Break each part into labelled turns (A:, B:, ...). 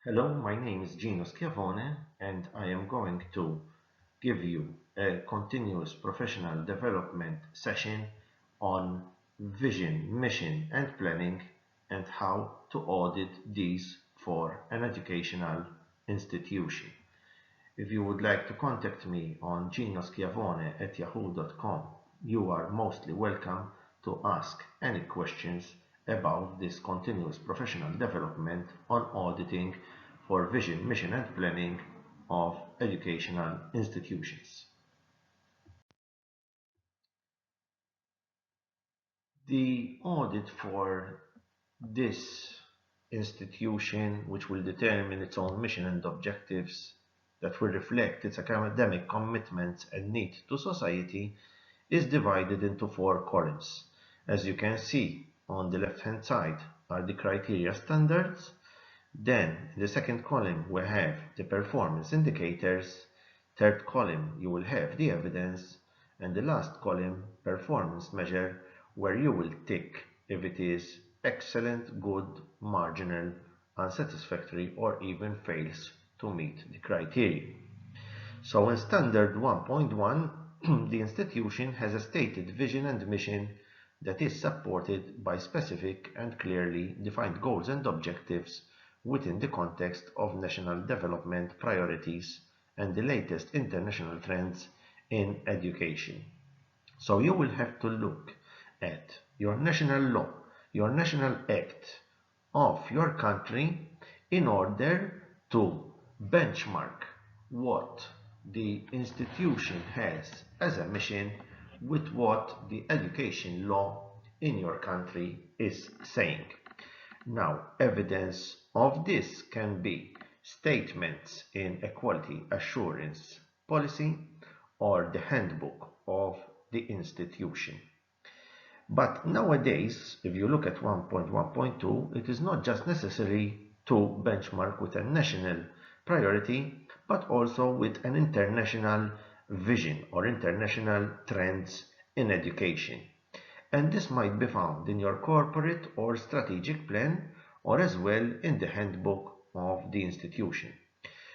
A: Hello, my name is ginoschiavone and I am going to give you a continuous professional development session on vision, mission and planning and how to audit these for an educational institution. If you would like to contact me on ginoschiavone@yahoo.com, you are mostly welcome to ask any questions about this continuous professional development on auditing for vision, mission and planning of educational institutions. The audit for this institution, which will determine its own mission and objectives, that will reflect its academic commitments and need to society, is divided into four columns. As you can see on the left-hand side are the criteria standards. Then in the second column we have the performance indicators. Third column you will have the evidence, and the last column performance measure, where you will tick if it is excellent, good, marginal, unsatisfactory or even fails to meet the criteria. So in standard 1.1 the institution has a stated vision and mission that is supported by specific and clearly defined goals and objectives within the context of national development priorities and the latest international trends in education. So you will have to look at your national law, your national act of your country in order to benchmark what the institution has as a mission with what the education law in your country is saying. Now, evidence of this can be statements in a quality assurance policy or the handbook of the institution. But nowadays, if you look at 1.1.2, it is not just necessary to benchmark with a national priority, but also with an international vision or international trends in education. And this might be found in your corporate or strategic plan, or as well in the handbook of the institution.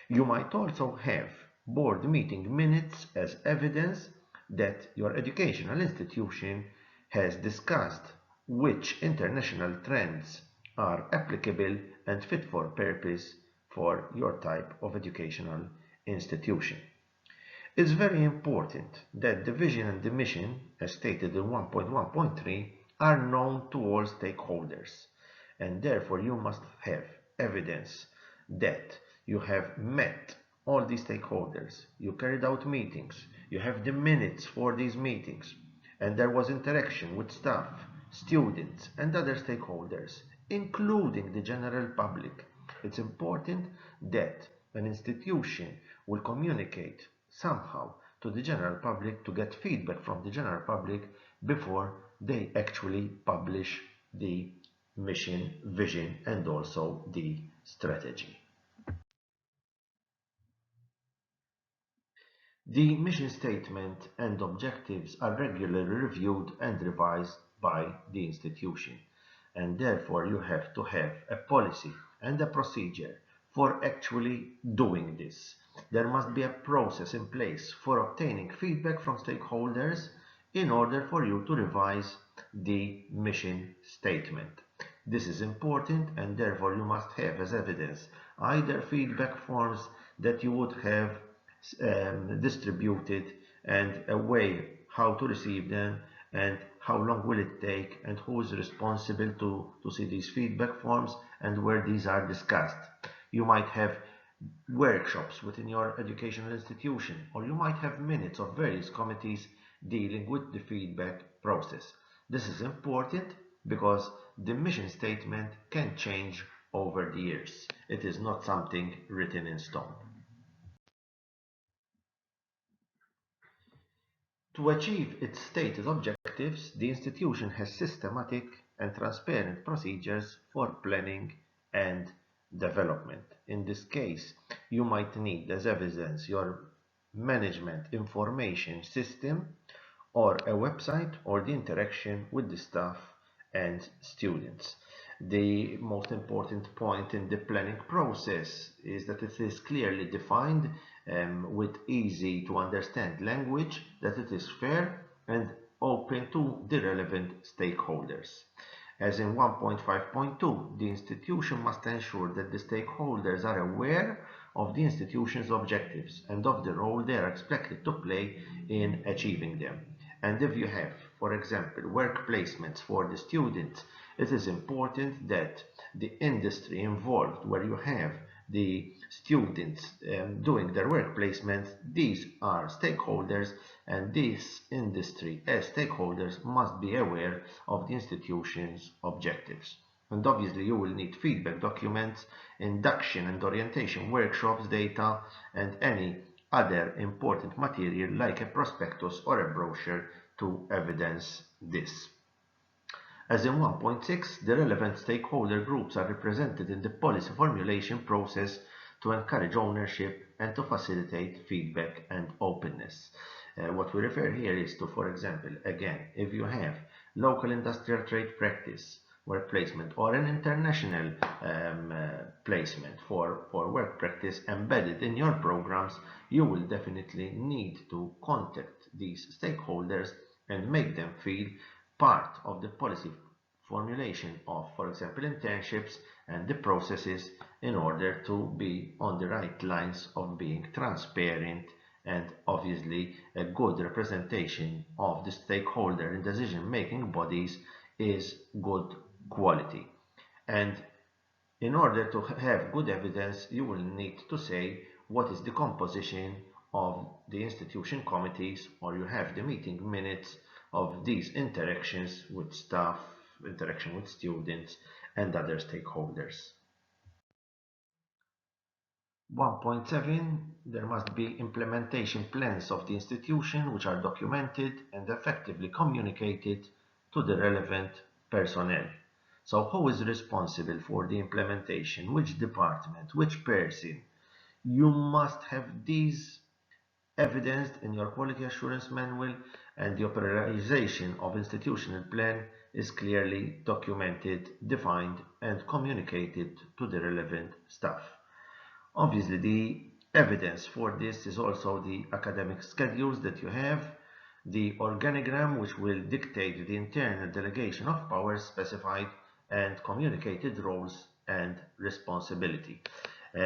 A: You might also have board meeting minutes as evidence that your educational institution has discussed which international trends are applicable and fit for purpose for your type of educational institution. It's very important that the vision and the mission, as stated in 1.1.3, are known to all stakeholders, and therefore you must have evidence that you have met all these stakeholders, you carried out meetings, you have the minutes for these meetings, and there was interaction with staff, students, and other stakeholders, including the general public. It's important that an institution will communicate somehow to the general public to get feedback from the general public before they actually publish the mission, vision, and also the strategy. The mission statement and objectives are regularly reviewed and revised by the institution, and therefore you have to have a policy and a procedure for actually doing this. There must be a process in place for obtaining feedback from stakeholders in order for you to revise the mission statement. This is important, and therefore you must have as evidence either feedback forms that you would have distributed and a way how to receive them and how long will it take and who is responsible to see these feedback forms and where these are discussed. You might have workshops within your educational institution, or you might have minutes of various committees dealing with the feedback process. This is important because the mission statement can change over the years. It is not something written in stone. To achieve its stated objectives, the institution has systematic and transparent procedures for planning and development. In this case, you might need as evidence your management information system or a website or the interaction with the staff and students. The most important point in the planning process is that it is clearly defined with easy to understand language, that it is fair and open to the relevant stakeholders. As in 1.5.2, the institution must ensure that the stakeholders are aware of the institution's objectives and of the role they are expected to play in achieving them. And if you have, for example, work placements for the students, it is important that the industry involved, where you have the students doing their work placements, these are stakeholders, and this industry as stakeholders must be aware of the institution's objectives. And obviously you will need feedback documents, induction and orientation workshops, data, and any other important material like a prospectus or a brochure to evidence this. As in 1.6, the relevant stakeholder groups are represented in the policy formulation process to encourage ownership and to facilitate feedback and openness. What we refer here is to, for example, again, if you have local industrial trade practice, work placement, or an international placement for work practice embedded in your programs, you will definitely need to contact these stakeholders and make them feel part of the policy formulation of, for example, internships and the processes in order to be on the right lines of being transparent, and obviously a good representation of the stakeholder in decision-making bodies is good quality. And in order to have good evidence, you will need to say what is the composition of the institution committees, or you have the meeting minutes of these interactions with staff, interaction with students and other stakeholders. 1.7, there must be implementation plans of the institution which are documented and effectively communicated to the relevant personnel. So who is responsible for the implementation? Which department? Which person? You must have these evidenced in your quality assurance manual, and the operationalization of institutional plan is clearly documented, defined, and communicated to the relevant staff. Obviously, the evidence for this is also the academic schedules that you have, the organigram which will dictate the internal delegation of powers specified, and communicated roles and responsibility,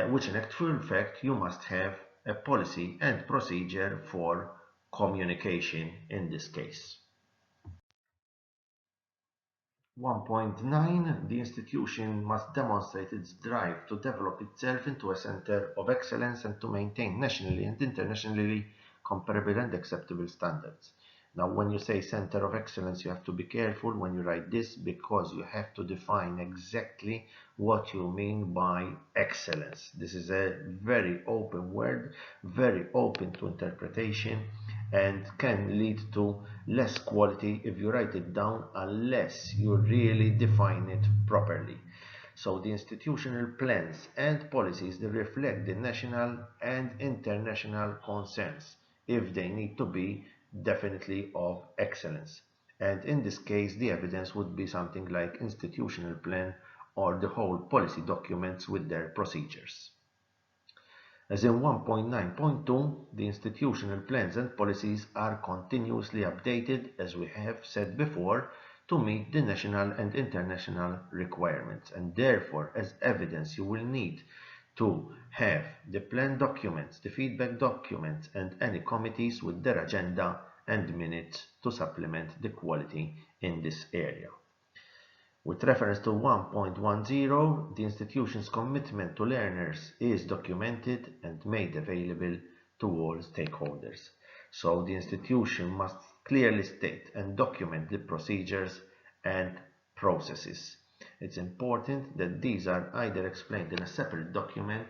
A: which in actual fact you must have a policy and procedure for communication in this case. 1.9, the institution must demonstrate its drive to develop itself into a center of excellence and to maintain nationally and internationally comparable and acceptable standards. Now, when you say center of excellence, you have to be careful when you write this, because you have to define exactly what you mean by excellence. This is a very open word, very open to interpretation, and can lead to less quality if you write it down unless you really define it properly. So the institutional plans and policies, they reflect the national and international concerns, if they need to be definitely of excellence. And in this case, the evidence would be something like institutional plan or the whole policy documents with their procedures. As in 1.9.2, the institutional plans and policies are continuously updated, as we have said before, to meet the national and international requirements. And therefore, as evidence, you will need to have the plan documents, the feedback documents, and any committees with their agenda and minutes to supplement the quality in this area. With reference to 1.10, the institution's commitment to learners is documented and made available to all stakeholders. So the institution must clearly state and document the procedures and processes. It's important that these are either explained in a separate document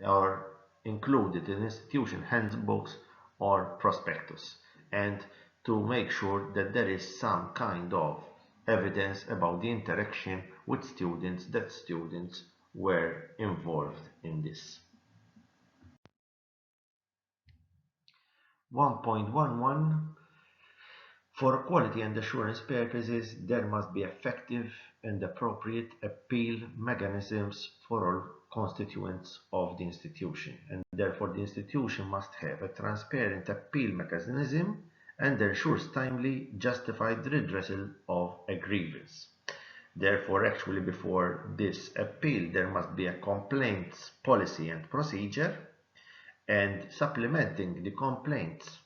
A: or included in institution handbooks or prospectus, and to make sure that there is some kind of evidence about the interaction with students, that students were involved in this. 1.11, For quality and assurance purposes, there must be effective and appropriate appeal mechanisms for all constituents of the institution, and therefore the institution must have a transparent appeal mechanism and ensures timely, justified redressal of a grievance. Therefore, actually, before this appeal, there must be a complaints policy and procedure, and supplementing the complaints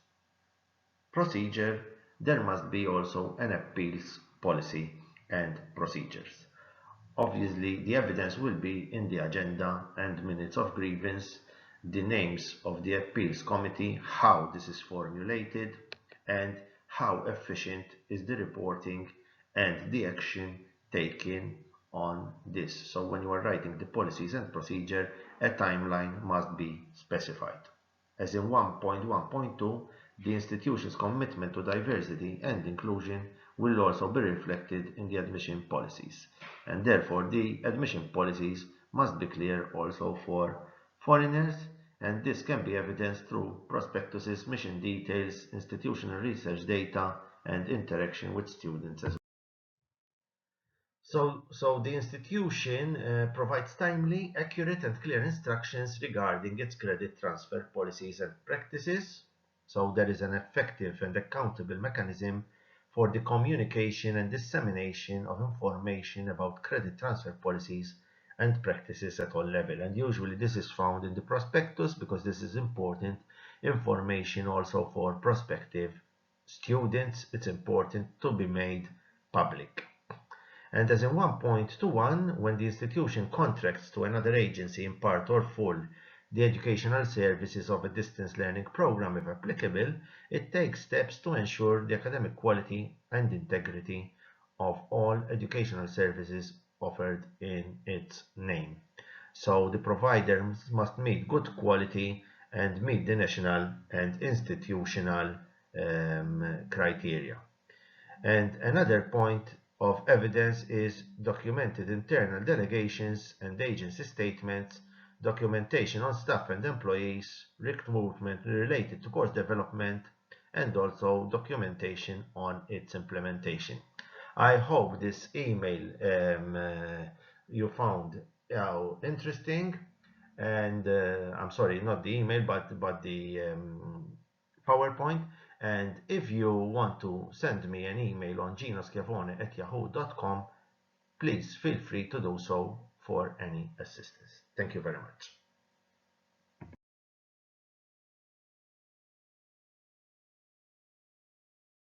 A: procedure, there must be also an appeals policy and procedures. Obviously, the evidence will be in the agenda and minutes of grievance, the names of the appeals committee, how this is formulated, and how efficient is the reporting and the action taken on this. So when you are writing the policies and procedure, a timeline must be specified. As in 1.1.2, the institution's commitment to diversity and inclusion will also be reflected in the admission policies, and therefore the admission policies must be clear also for foreigners, and this can be evidenced through prospectuses, mission details, institutional research data, and interaction with students as well. So the institution provides timely, accurate, and clear instructions regarding its credit transfer policies and practices. So there is an effective and accountable mechanism for the communication and dissemination of information about credit transfer policies and practices at all levels. And usually this is found in the prospectus because this is important information also for prospective students. It's important to be made public. And as in 1.21, when the institution contracts to another agency in part or full the educational services of a distance learning program if applicable, it takes steps to ensure the academic quality and integrity of all educational services offered in its name. So the providers must meet good quality and meet the national and institutional criteria. And another point of evidence is documented internal delegations and agency statements, documentation on staff and employees, recruitment related to course development, and also documentation on its implementation. I hope this email you found interesting, and I'm sorry, not the email, but the PowerPoint. And if you want to send me an email on ginoschiavone@yahoo.com, please feel free to do so for any assistance. Thank you very much.